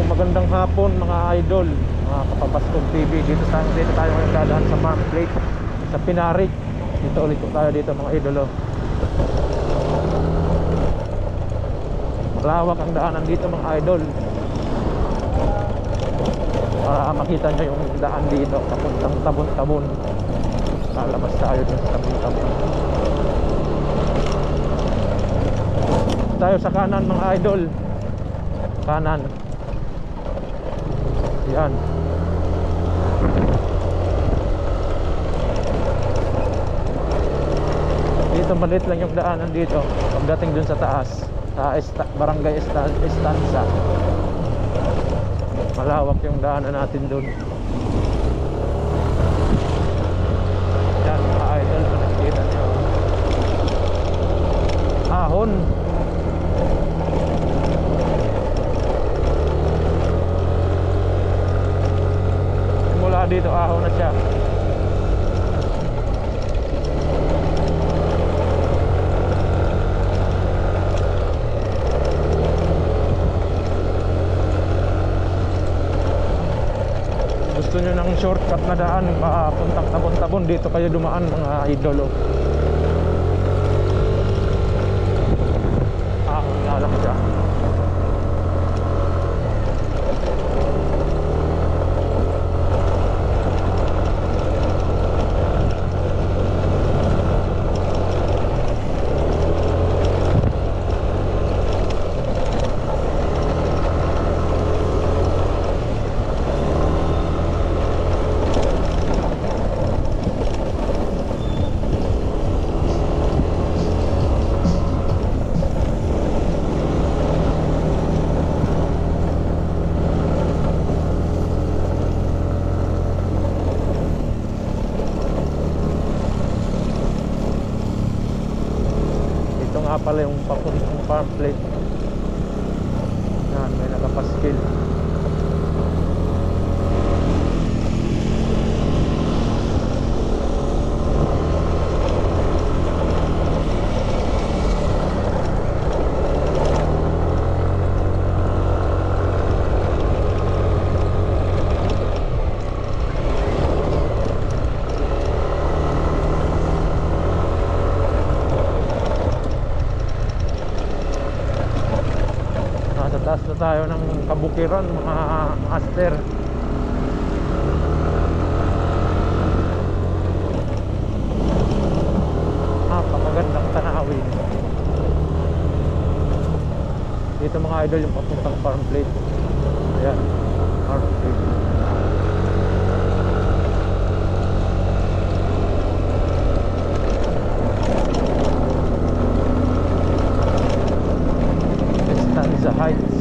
magandang hapon mga idol, mga kapabaskog TV. Dito tayo ngayon dadaan sa Farm Plate sa Pinarik. Dito ulit tayo dito mga idolo. Malawak ang daanan dito mga idol. Para makita nyo yung daan dito papuntang Tabon-Tabon. Lalabas tayo dun sa Tabon-Tabon. Tayo sa kanan mga idol. Kanan. Yan. Dito maliit lang yung daanan dito pagdating dun sa taas, sa Barangay Estanza. Malawak yung daanan natin dun. Yan mga idol, kung nakikita nyo ahon. Mula dito ahon na siya. Gusto nyo ng shortcut na daan papuntang Tabon-Tabon, dito kayo dumaan mga idolo. Ahon nga lang siya. Pala yung papuntang Farm Plate. Yan, may nakapaskil. Taas na tayo ng Kabukiran mga master. Napakagandang tanawin dito mga idol, yung papuntang Farm Plate. Ayan, Farm Plate. Estanza Heights.